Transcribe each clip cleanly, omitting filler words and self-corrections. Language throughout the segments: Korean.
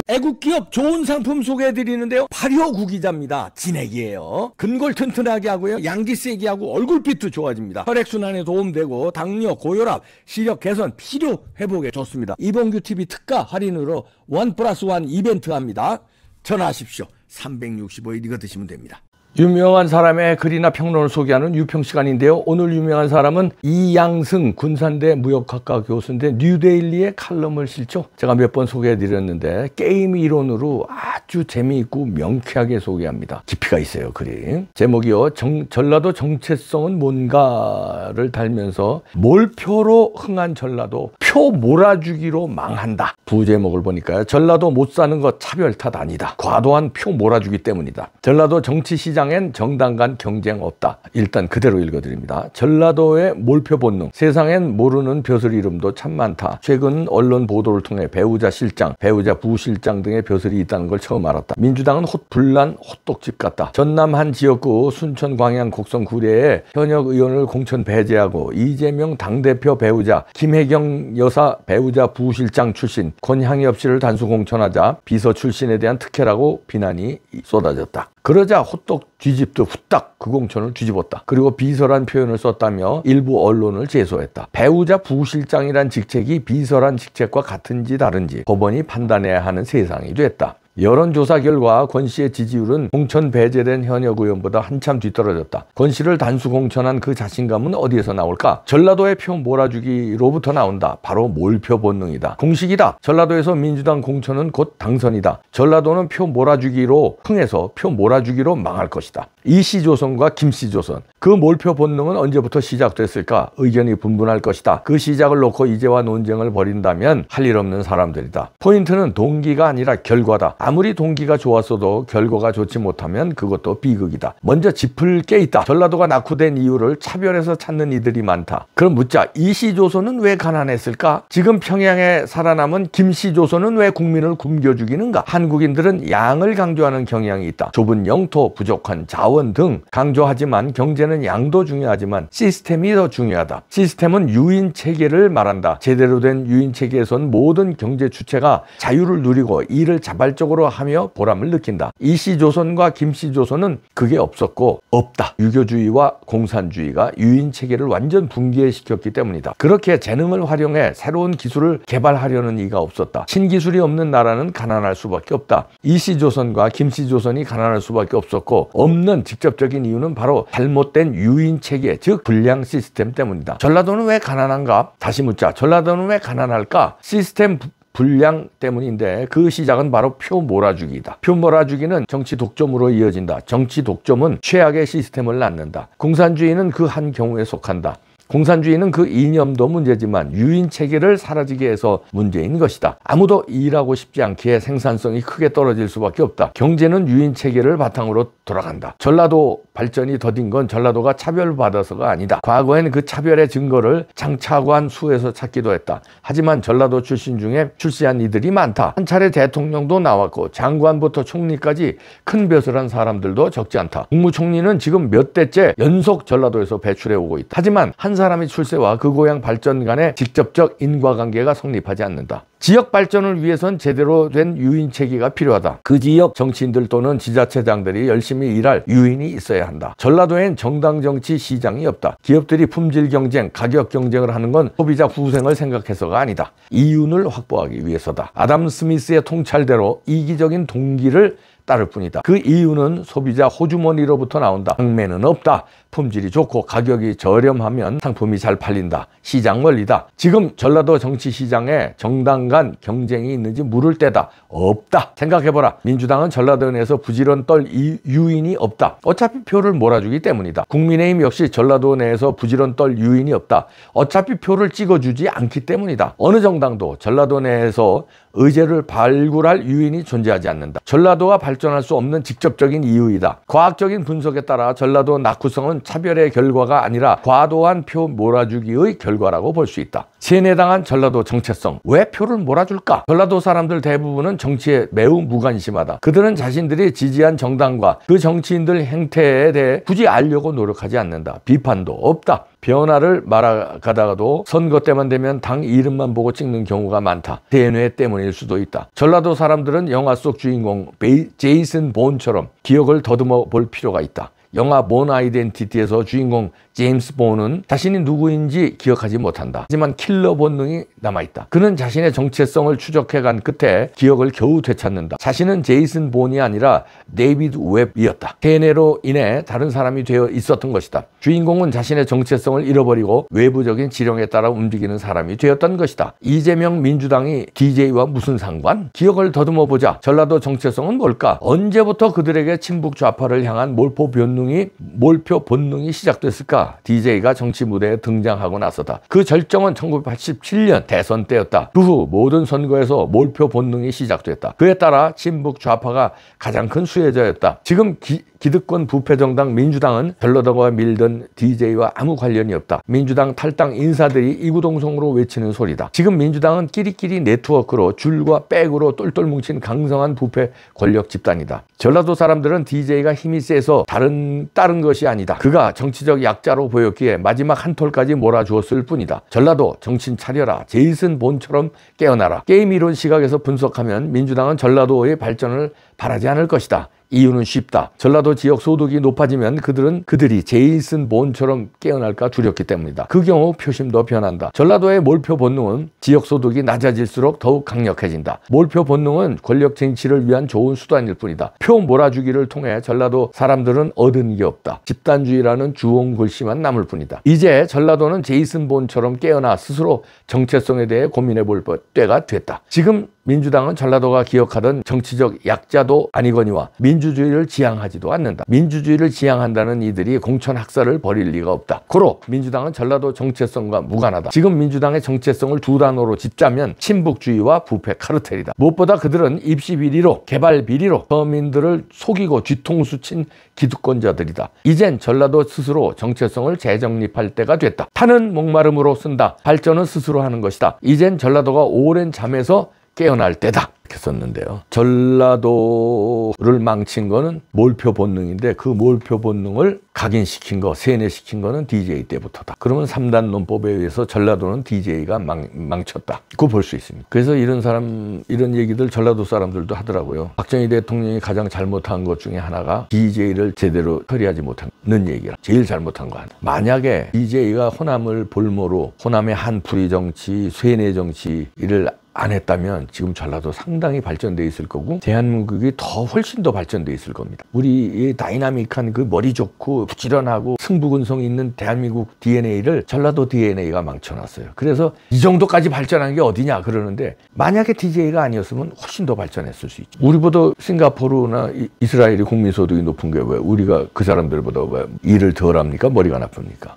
애국기업 좋은 상품 소개해드리는데요. 8.25 구기자입니다. 진액이에요. 근골 튼튼하게 하고요. 양지 세게 하고 얼굴빛도 좋아집니다. 혈액순환에 도움되고 당뇨, 고혈압, 시력 개선, 피로 회복에 좋습니다. 이봉규TV 특가 할인으로 1+1 이벤트 합니다. 전화하십시오. 365일 이거 드시면 됩니다. 유명한 사람의 글이나 평론을 소개하는 유평 시간인데요. 오늘 유명한 사람은 이양승 군산대 무역학과 교수인데 뉴데일리의 칼럼을 실죠. 제가 몇 번 소개해드렸는데 게임 이론으로 아주 재미있고 명쾌하게 소개합니다. 깊이가 있어요, 글이. 제목이요. 전라도 정체성은 뭔가를 달면서 몰표로 흥한 전라도 표 몰아주기로 망한다. 부제목을 보니까요. 전라도 못 사는 것 차별 탓 아니다. 과도한 표 몰아주기 때문이다. 전라도 정치시장 정당 간 경쟁 없다. 일단 그대로 읽어드립니다. 전라도의 몰표 본능. 세상엔 모르는 벼슬 이름도 참 많다. 최근 언론 보도를 통해 배우자 실장, 배우자 부실장 등의 벼슬이 있다는 걸 처음 알았다. 민주당은 혼란한 호떡집 같다. 전남 한 지역구 순천 광양 곡성 구례에 현역 의원을 공천 배제하고 이재명 당대표 배우자, 김혜경 여사 배우자 부실장 출신 권향엽 씨를 단수 공천하자 비서 출신에 대한 특혜라고 비난이 쏟아졌다. 그러자 호떡 뒤집도 후딱 그 공천을 뒤집었다. 그리고 비서란 표현을 썼다며 일부 언론을 제소했다. 배우자 부실장이란 직책이 비서란 직책과 같은지 다른지 법원이 판단해야 하는 세상이 됐다. 여론조사 결과 권 씨의 지지율은 공천 배제된 현역 의원보다 한참 뒤떨어졌다. 권 씨를 단수 공천한 그 자신감은 어디에서 나올까? 전라도의 표 몰아주기로부터 나온다. 바로 몰표 본능이다. 공식이다. 전라도에서 민주당 공천은 곧 당선이다. 전라도는 표 몰아주기로 흥해서 표 몰아주기로 망할 것이다. 이씨조선과 김씨조선. 그 몰표 본능은 언제부터 시작됐을까? 의견이 분분할 것이다. 그 시작을 놓고 이제와 논쟁을 벌인다면 할 일 없는 사람들이다. 포인트는 동기가 아니라 결과다. 아무리 동기가 좋았어도 결과가 좋지 못하면 그것도 비극이다. 먼저 짚을 게 있다. 전라도가 낙후된 이유를 차별해서 찾는 이들이 많다. 그럼 묻자. 이씨조선은 왜 가난했을까? 지금 평양에 살아남은 김씨조선은 왜 국민을 굶겨 죽이는가? 한국인들은 양을 강조하는 경향이 있다. 좁은 영토, 부족한 자원 등 강조하지만 경제는 양도 중요하지만 시스템이 더 중요하다. 시스템은 유인체계를 말한다. 제대로 된 유인체계에선 모든 경제 주체가 자유를 누리고 일을 자발적으로 하며 보람을 느낀다. 이씨조선과 김씨조선은 그게 없었고 없다. 유교주의와 공산주의가 유인체계를 완전 붕괴시켰기 때문이다. 그렇게 재능을 활용해 새로운 기술을 개발하려는 이가 없었다. 신기술이 없는 나라는 가난할 수밖에 없다. 이씨조선과 김씨조선이 가난할 수밖에 없었고 없는 직접적인 이유는 바로 잘못된 유인체계, 즉 불량 시스템 때문이다. 전라도는 왜 가난한가? 다시 묻자. 전라도는 왜 가난할까? 시스템 불량 때문인데 그 시작은 바로 표 몰아주기다. 표 몰아주기는 정치 독점으로 이어진다. 정치 독점은 최악의 시스템을 낳는다. 공산주의는 그 한 경우에 속한다. 공산주의는 그 이념도 문제지만 유인체계를 사라지게 해서 문제인 것이다. 아무도 일하고 싶지 않기에 생산성이 크게 떨어질 수밖에 없다. 경제는 유인체계를 바탕으로 돌아간다. 전라도 발전이 더딘 건 전라도가 차별받아서가 아니다. 과거엔 그 차별의 증거를 장차관 수에서 찾기도 했다. 하지만 전라도 출신 중에 출세한 이들이 많다. 한 차례 대통령도 나왔고 장관부터 총리까지 큰 벼슬한 사람들도 적지 않다. 국무총리는 지금 몇 대째 연속 전라도에서 배출해 오고 있다. 하지만 한 사람의 출세와 그 고향 발전 간의 직접적 인과관계가 성립하지 않는다. 지역 발전을 위해선 제대로 된 유인체계가 필요하다. 그 지역 정치인들 또는 지자체장들이 열심히 일할 유인이 있어야 한다. 전라도엔 정당 정치 시장이 없다. 기업들이 품질 경쟁, 가격 경쟁을 하는 건 소비자 후생을 생각해서가 아니다. 이윤을 확보하기 위해서다. 아담 스미스의 통찰대로 이기적인 동기를 따를 뿐이다. 그 이유는 소비자 호주머니로부터 나온다. 경매는 없다. 품질이 좋고 가격이 저렴하면 상품이 잘 팔린다. 시장 원리다. 지금 전라도 정치 시장에 정당 간 경쟁이 있는지 물을 때다. 없다. 생각해보라. 민주당은 전라도 내에서 부지런 떨 유인이 없다. 어차피 표를 몰아주기 때문이다. 국민의힘 역시 전라도 내에서 부지런 떨 유인이 없다. 어차피 표를 찍어주지 않기 때문이다. 어느 정당도 전라도 내에서 의제를 발굴할 유인이 존재하지 않는다. 전라도가 발전할 수 없는 직접적인 이유이다. 과학적인 분석에 따라 전라도 낙후성은 차별의 결과가 아니라 과도한 표 몰아주기의 결과라고 볼 수 있다. 세뇌당한 전라도 정체성. 왜 표를 몰아줄까? 전라도 사람들 대부분은 정치에 매우 무관심하다. 그들은 자신들이 지지한 정당과 그 정치인들 행태에 대해 굳이 알려고 노력하지 않는다. 비판도 없다. 변화를 말아가다가도 선거 때만 되면 당 이름만 보고 찍는 경우가 많다. 대뇌 때문일 수도 있다. 전라도 사람들은 영화 속 주인공 제이슨 본처럼 기억을 더듬어 볼 필요가 있다. 영화 본 아이덴티티에서 주인공 제임스 본은 자신이 누구인지 기억하지 못한다. 하지만 킬러 본능이 남아있다. 그는 자신의 정체성을 추적해간 끝에 기억을 겨우 되찾는다. 자신은 제이슨 본이 아니라 데이비드 웹이었다. 세뇌로 인해 다른 사람이 되어 있었던 것이다. 주인공은 자신의 정체성을 잃어버리고 외부적인 지령에 따라 움직이는 사람이 되었던 것이다. 이재명 민주당이 DJ와 무슨 상관? 기억을 더듬어 보자. 전라도 정체성은 뭘까? 언제부터 그들에게 친북 좌파를 향한 몰표 본능이 시작됐을까? DJ가 정치 무대에 등장하고 나서다. 그 절정은 1987년 대선 때였다. 그 후 모든 선거에서 몰표 본능이 시작됐다. 그에 따라 친북 좌파가 가장 큰 수혜자였다. 지금 기득권 부패정당 민주당은 전라도가 밀던 DJ와 아무 관련이 없다. 민주당 탈당 인사들이 이구동성으로 외치는 소리다. 지금 민주당은 끼리끼리 네트워크로 줄과 백으로 똘똘 뭉친 강성한 부패 권력 집단이다. 전라도 사람들은 DJ가 힘이 세서 다른 것이 아니다. 그가 정치적 약자로 보였기에 마지막 한 톨까지 몰아주었을 뿐이다. 전라도 정신 차려라. 제이슨 본처럼 깨어나라. 게임 이론 시각에서 분석하면 민주당은 전라도의 발전을 바라지 않을 것이다. 이유는 쉽다. 전라도 지역 소득이 높아지면 그들이 제이슨 본처럼 깨어날까 두렵기 때문이다. 그 경우 표심도 변한다. 전라도의 몰표 본능은 지역 소득이 낮아질수록 더욱 강력해진다. 몰표 본능은 권력 쟁취를 위한 좋은 수단일 뿐이다. 표 몰아주기를 통해 전라도 사람들은 얻은 게 없다. 집단주의라는 주홍 글씨만 남을 뿐이다. 이제 전라도는 제이슨 본처럼 깨어나 스스로 정체성에 대해 고민해 볼 때가 됐다. 지금 민주당은 전라도가 기억하던 정치적 약자도 아니거니와 민주주의를 지향하지도 않는다. 민주주의를 지향한다는 이들이 공천 학살을 벌일 리가 없다. 고로 민주당은 전라도 정체성과 무관하다. 지금 민주당의 정체성을 두 단어로 짚자면 친북주의와 부패 카르텔이다. 무엇보다 그들은 입시 비리로 개발 비리로 서민들을 속이고 뒤통수 친 기득권자들이다. 이젠 전라도 스스로 정체성을 재정립할 때가 됐다. 타는 목마름으로 쓴다. 발전은 스스로 하는 것이다. 이젠 전라도가 오랜 잠에서 깨어날 때다. 이렇게 썼는데요. 전라도를 망친 거는 몰표 본능인데 그 몰표 본능을 각인시킨 거, 세뇌시킨 거는 DJ 때부터다. 그러면 3단 논법에 의해서 전라도는 DJ가 망쳤다. 그거 볼 수 있습니다. 그래서 이런 얘기들 전라도 사람들도 하더라고요. 박정희 대통령이 가장 잘못한 것 중에 하나가 DJ를 제대로 처리하지 못하는 얘기라. 제일 잘못한 거 하나. 만약에 DJ가 호남을 볼모로 호남의 한풀이 정치, 세뇌 정치를 안 했다면 지금 전라도 상당히 발전돼 있을 거고 대한민국이 훨씬 더 발전돼 있을 겁니다. 우리 다이나믹한 그 머리 좋고 부지런하고 승부근성 있는 대한민국 DNA를 전라도 DNA가 망쳐놨어요. 그래서 이 정도까지 발전한 게 어디냐 그러는데 만약에 DJ가 아니었으면 훨씬 더 발전했을 수 있죠. 우리보다 싱가포르나 이스라엘이 국민소득이 높은 게 왜 우리가 그 사람들보다 왜 일을 덜 합니까? 머리가 나쁩니까?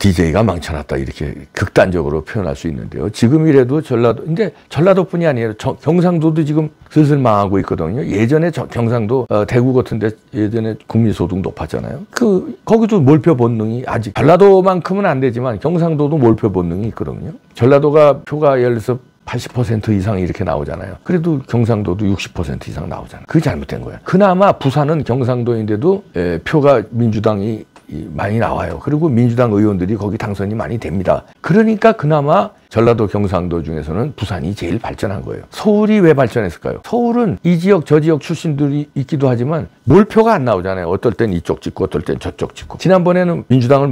DJ가 망쳐놨다 이렇게 극단적으로 표현할 수 있는데요. 지금이라도 근데 전라도뿐이 아니라 경상도도 지금 슬슬 망하고 있거든요. 예전에 경상도 대구 같은데 예전에 국민소득 높았잖아요. 거기도 몰표 본능이 아직 전라도만큼은 안 되지만 경상도도 몰표 본능이 있거든요. 전라도가 표가 예를 들어서 80% 이상 이렇게 나오잖아요. 그래도 경상도도 60% 이상 나오잖아요. 그게 잘못된 거예요. 그나마 부산은 경상도인데도 표가 민주당이 많이 나와요. 그리고 민주당 의원들이 거기 당선이 많이 됩니다. 그러니까 그나마 전라도 경상도 중에서는 부산이 제일 발전한 거예요. 서울이 왜 발전했을까요? 서울은 이 지역 저 지역 출신들이 있기도 하지만 몰표가 안 나오잖아요. 어떨 땐 이쪽 찍고 어떨 땐 저쪽 찍고. 지난번에는 민주당을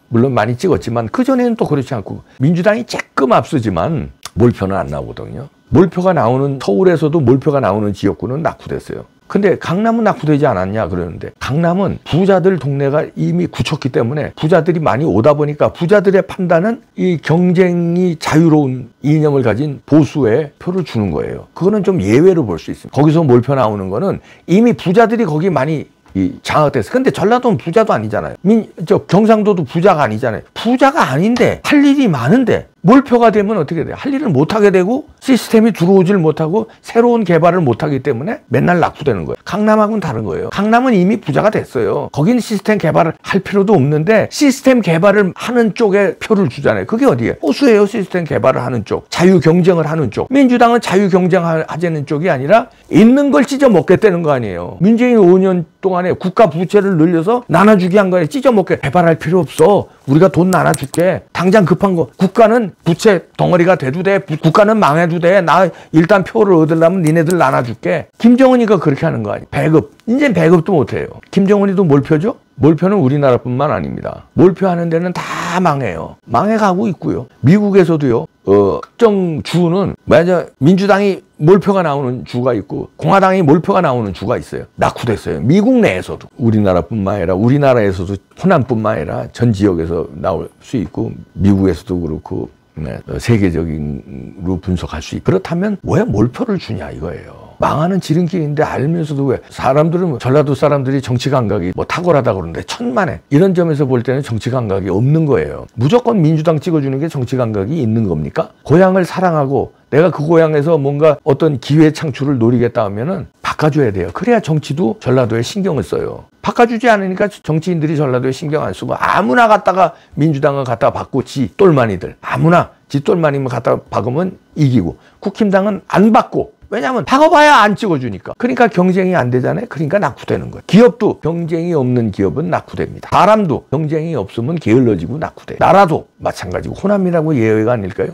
물론 많이 찍었지만 그전에는 또 그렇지 않고 민주당이 조금 앞서지만 몰표는 안 나오거든요. 서울에서도 몰표가 나오는 지역구는 낙후됐어요. 근데 강남은 낙후되지 않았냐 그러는데 강남은 부자들 동네가 이미 굳혔기 때문에 부자들이 많이 오다 보니까 부자들의 판단은 이 경쟁이 자유로운 이념을 가진 보수에 표를 주는 거예요. 그거는 좀 예외로 볼 수 있습니다. 거기서 몰표 나오는 거는 이미 부자들이 거기 많이 장악됐어. 근데 전라도는 부자도 아니잖아요. 경상도도 부자가 아니잖아요. 부자가 아닌데 할 일이 많은데 몰표가 되면 어떻게 돼요? 할 일을 못하게 되고 시스템이 들어오질 못하고 새로운 개발을 못하기 때문에 맨날 낙후되는 거예요. 강남하고는 다른 거예요. 강남은 이미 부자가 됐어요. 거기는 시스템 개발을 할 필요도 없는데 시스템 개발을 하는 쪽에 표를 주잖아요. 그게 어디예요? 호수예요. 시스템 개발을 하는 쪽, 자유 경쟁을 하는 쪽. 민주당은 자유 경쟁하자는 쪽이 아니라 있는 걸 찢어 먹겠다는 거 아니에요. 문재인 5년 동안에 국가 부채를 늘려서 나눠주기 한 거예요. 찢어 먹게. 개발할 필요 없어. 우리가 돈 나눠줄게. 당장 급한 거. 국가는 부채 덩어리가 돼도 돼. 국가는 망해도 돼. 나 일단 표를 얻으려면 니네들 나눠줄게. 김정은이가 그렇게 하는 거 아니에요. 배급. 이제 배급도 못해요. 김정은이도 몰표죠? 몰표는 우리나라뿐만 아닙니다. 몰표하는 데는 다 망해요. 망해가고 있고요. 미국에서도요. 특정 주는 만약 민주당이 몰표가 나오는 주가 있고 공화당이 몰표가 나오는 주가 있어요. 낙후됐어요. 미국 내에서도. 우리나라뿐만 아니라 우리나라에서도 호남뿐만 아니라 전 지역에서 나올 수 있고 미국에서도 그렇고 세계적으로 분석할 수 있고 그렇다면 왜 몰표를 주냐 이거예요. 망하는 지름길인데 알면서도 왜 사람들은 전라도 사람들이 정치 감각이 뭐 탁월하다 그러는데 천만에 이런 점에서 볼 때는 정치 감각이 없는 거예요. 무조건 민주당 찍어주는 게 정치 감각이 있는 겁니까? 고향을 사랑하고 내가 그 고향에서 뭔가 어떤 기회 창출을 노리겠다 하면은 바꿔줘야 돼요. 그래야 정치도 전라도에 신경을 써요. 바꿔주지 않으니까 정치인들이 전라도에 신경 안 쓰고 아무나 갖다가 민주당을 갖다가 바꾸고 지 똘마니들 아무나 지 똘마니만 갖다가 박으면 이기고 국힘당은 안 받고 왜냐하면 박아봐야 안 찍어주니까. 그러니까 경쟁이 안 되잖아요. 그러니까 낙후되는 거예요. 기업도 경쟁이 없는 기업은 낙후됩니다. 사람도 경쟁이 없으면 게을러지고 낙후돼요. 나라도 마찬가지고 호남이라고 예외가 아닐까요?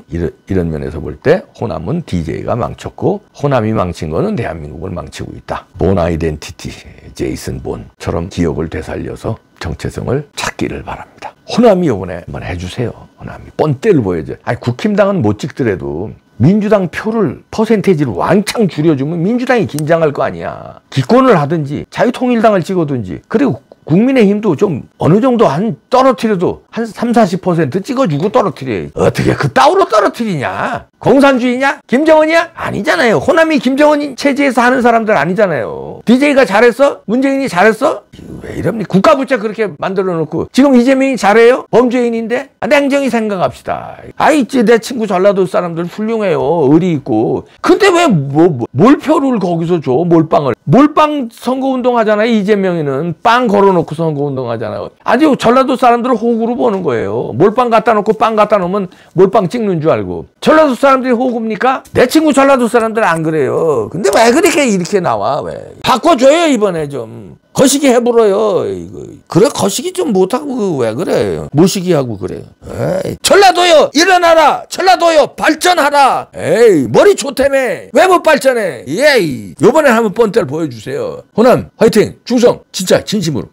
이런 면에서 볼 때 호남은 DJ가 망쳤고 호남이 망친 거는 대한민국을 망치고 있다. 본 아이덴티티, 제이슨 본처럼 기억을 되살려서 정체성을 찾기를 바랍니다. 호남이 이번에 한번 해주세요. 호남이 뻔때를 보여줘요. 아니 국힘당은 못 찍더라도 민주당 표를 퍼센테이지를 왕창 줄여주면 민주당이 긴장할 거 아니야. 기권을 하든지 자유통일당을 찍어든지 그리고 국민의힘도 좀 어느 정도 한 떨어뜨려도 한 30-40% 찍어주고 떨어뜨려요. 어떻게 그따위로 떨어뜨리냐? 공산주의냐? 김정은이야? 아니잖아요. 호남이 김정은 체제에서 하는 사람들 아니잖아요. DJ가 잘했어? 문재인이 잘했어? 왜 이럽니까? 국가부채 그렇게 만들어 놓고 지금 이재명이 잘해요? 범죄인인데? 냉정히 생각합시다. 있지 내 친구 전라도 사람들 훌륭해요. 의리 있고. 근데 왜 몰표를 거기서 줘? 몰빵을. 몰빵 선거운동 하잖아요. 이재명이는 빵 걸어놓고 선거운동 하잖아요. 아주 전라도 사람들을 호구로 보는 거예요. 몰빵 갖다 놓고 빵 갖다 놓으면 몰빵 찍는 줄 알고. 전라도 사람들이 호구입니까? 내 친구 전라도 사람들은 안 그래요. 근데 왜 그렇게 이렇게 나와? 왜? 바꿔줘요 이번에 좀. 거시기 해보러요. 이거. 그래 거시기 좀 못하고 왜 그래? 모시기하고 그래요. 에이, 전라도요 일어나라. 전라도요 발전하라. 에이 머리 좋다며. 왜 못 발전해? 에이 요번에 한번 뻔때를 보여주세요. 호남 화이팅 충성 진짜 진심으로.